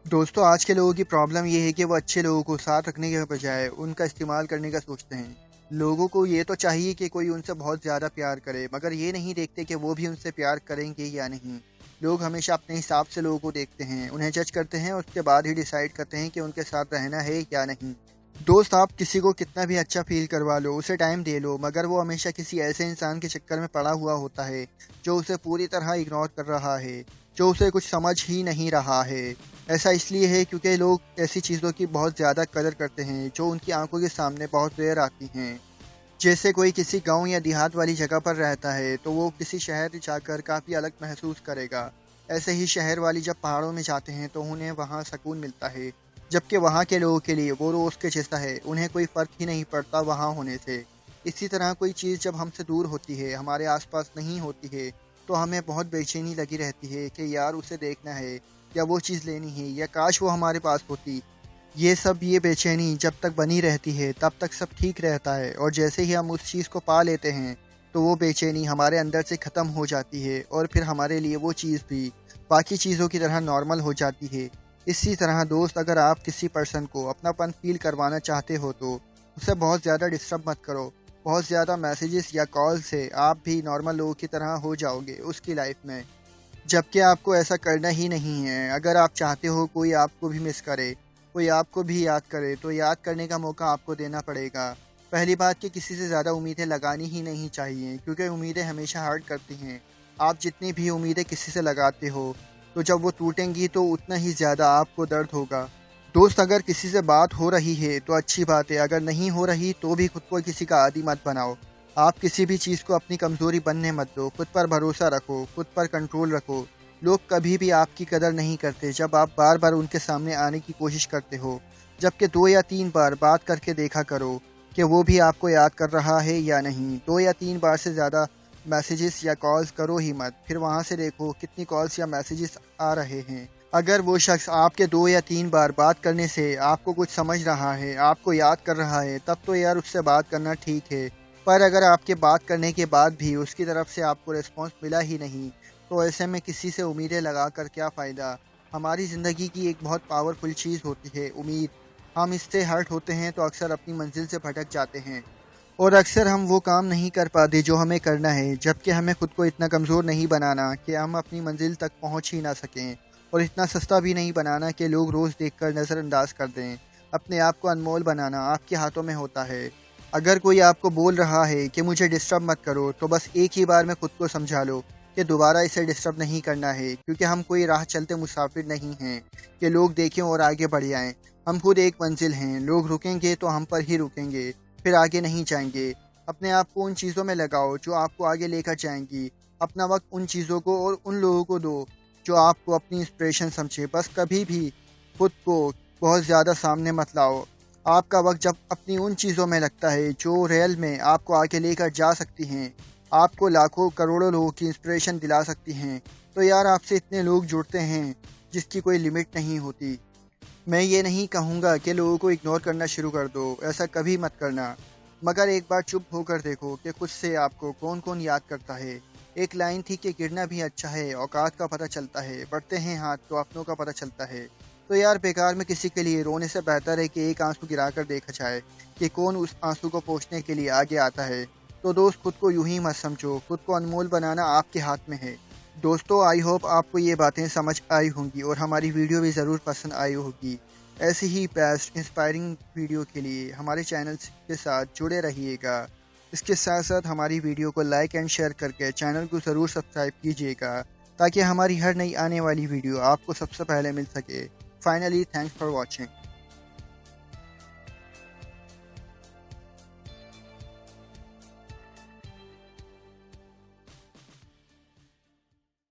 दोस्तों आज के लोगों की प्रॉब्लम ये है कि वो अच्छे लोगों को साथ रखने के बजाय उनका इस्तेमाल करने का सोचते हैं। लोगों को ये तो चाहिए कि कोई उनसे बहुत ज़्यादा प्यार करे, मगर ये नहीं देखते कि वो भी उनसे प्यार करेंगे या नहीं। लोग हमेशा अपने हिसाब से लोगों को देखते हैं, उन्हें जज करते हैं और उसके बाद ही डिसाइड करते हैं कि उनके साथ रहना है या नहीं। दोस्त, आप किसी को कितना भी अच्छा फील करवा लो, उसे टाइम दे लो, मगर वो हमेशा किसी ऐसे इंसान के चक्कर में पड़ा हुआ होता है जो उसे पूरी तरह इग्नोर कर रहा है, जो उसे कुछ समझ ही नहीं रहा है। ऐसा इसलिए है क्योंकि लोग ऐसी चीज़ों की बहुत ज़्यादा कदर करते हैं जो उनकी आंखों के सामने बहुत रेयर आती हैं। जैसे कोई किसी गांव या देहात वाली जगह पर रहता है तो वो किसी शहर जाकर काफ़ी अलग महसूस करेगा। ऐसे ही शहर वाली जब पहाड़ों में जाते हैं तो उन्हें वहाँ सुकून मिलता है, जबकि वहाँ के लोगों के लिए वो रोज़ के जैसा है, उन्हें कोई फ़र्क ही नहीं पड़ता वहाँ होने से। इसी तरह कोई चीज़ जब हमसे दूर होती है, हमारे आसपास नहीं होती है, तो हमें बहुत बेचैनी लगी रहती है कि यार उसे देखना है या वो चीज़ लेनी है या काश वो हमारे पास होती। ये बेचैनी जब तक बनी रहती है तब तक सब ठीक रहता है, और जैसे ही हम उस चीज़ को पा लेते हैं तो वो बेचैनी हमारे अंदर से ख़त्म हो जाती है और फिर हमारे लिए वो चीज़ भी बाकी चीज़ों की तरह नॉर्मल हो जाती है। इसी तरह दोस्त, अगर आप किसी पर्सन को अपनापन फील करवाना चाहते हो तो उसे बहुत ज़्यादा डिस्टर्ब मत करो। बहुत ज़्यादा मैसेजेस या कॉल से आप भी नॉर्मल लोगों की तरह हो जाओगे उसकी लाइफ में, जबकि आपको ऐसा करना ही नहीं है। अगर आप चाहते हो कोई आपको भी मिस करे, कोई आपको भी याद करे, तो याद करने का मौका आपको देना पड़ेगा। पहली बात कि किसी से ज़्यादा उम्मीदें लगानी ही नहीं चाहिए, क्योंकि उम्मीदें हमेशा हर्ट करती हैं। आप जितनी भी उम्मीदें किसी से लगाते हो तो जब वो टूटेंगी तो उतना ही ज़्यादा आपको दर्द होगा। दोस्त, अगर किसी से बात हो रही है तो अच्छी बात है, अगर नहीं हो रही तो भी खुद को किसी का आदी मत बनाओ। आप किसी भी चीज़ को अपनी कमज़ोरी बनने मत दो। खुद पर भरोसा रखो, खुद पर कंट्रोल रखो। लोग कभी भी आपकी कदर नहीं करते जब आप बार बार उनके सामने आने की कोशिश करते हो, जबकि 2 या 3 बार बात करके देखा करो कि वो भी आपको याद कर रहा है या नहीं। 2 या 3 बार से ज़्यादा मैसेजेस या कॉल्स करो ही मत, फिर वहाँ से देखो कितनी कॉल्स या मैसेजेस आ रहे हैं। अगर वो शख्स आपके 2 या 3 बार बात करने से आपको कुछ समझ रहा है, आपको याद कर रहा है, तब तो यार उससे बात करना ठीक है। पर अगर आपके बात करने के बाद भी उसकी तरफ से आपको रिस्पॉन्स मिला ही नहीं, तो ऐसे में किसी से उम्मीदें लगा कर क्या फ़ायदा। हमारी ज़िंदगी की एक बहुत पावरफुल चीज़ होती है उम्मीद। हम इससे हर्ट होते हैं तो अक्सर अपनी मंजिल से भटक जाते हैं, और अक्सर हम वो काम नहीं कर पाते जो हमें करना है, जबकि हमें खुद को इतना कमज़ोर नहीं बनाना कि हम अपनी मंजिल तक पहुंच ही ना सकें, और इतना सस्ता भी नहीं बनाना कि लोग रोज़ देखकर नज़रअंदाज कर दें। अपने आप को अनमोल बनाना आपके हाथों में होता है। अगर कोई आपको बोल रहा है कि मुझे डिस्टर्ब मत करो, तो बस एक ही बार में खुद को समझा लो कि दोबारा इसे डिस्टर्ब नहीं करना है, क्योंकि हम कोई राह चलते मुसाफिर नहीं हैं कि लोग देखें और आगे बढ़ जाएं। हम खुद एक मंजिल हैं, लोग रुकेंगे तो हम पर ही रुकेंगे, फिर आगे नहीं जाएंगे। अपने आप को उन चीज़ों में लगाओ जो आपको आगे लेकर जाएंगी। अपना वक्त उन चीज़ों को और उन लोगों को दो जो आपको अपनी इंस्पिरेशन समझे। बस कभी भी खुद को बहुत ज़्यादा सामने मत लाओ। आपका वक्त जब अपनी उन चीज़ों में लगता है जो रियल में आपको आगे लेकर जा सकती हैं, आपको लाखों करोड़ों लोगों की इंस्पिरेशन दिला सकती हैं, तो यार आपसे इतने लोग जुड़ते हैं जिसकी कोई लिमिट नहीं होती। मैं ये नहीं कहूँगा कि लोगों को इग्नोर करना शुरू कर दो, ऐसा कभी मत करना। मगर एक बार चुप होकर देखो कि खुद से आपको कौन कौन याद करता है। एक लाइन थी कि गिरना भी अच्छा है, औकात का पता चलता है, बढ़ते हैं हाथ तो अपनों का पता चलता है। तो यार बेकार में किसी के लिए रोने से बेहतर है कि एक आंसू गिराकर देखा जाए कि कौन उस आंसू को पोंछने के लिए आगे आता है। तो दोस्त, खुद को यूं ही मत समझो, खुद को अनमोल बनाना आपके हाथ में है। दोस्तों, आई होप आपको ये बातें समझ आई होंगी और हमारी वीडियो भी ज़रूर पसंद आई होगी। ऐसी ही बेस्ट इंस्पायरिंग वीडियो के लिए हमारे चैनल के साथ जुड़े रहिएगा। इसके साथ साथ हमारी वीडियो को लाइक एंड शेयर करके चैनल को ज़रूर सब्सक्राइब कीजिएगा, ताकि हमारी हर नई आने वाली वीडियो आपको सबसे पहले मिल सके। Finally, thanks for watching.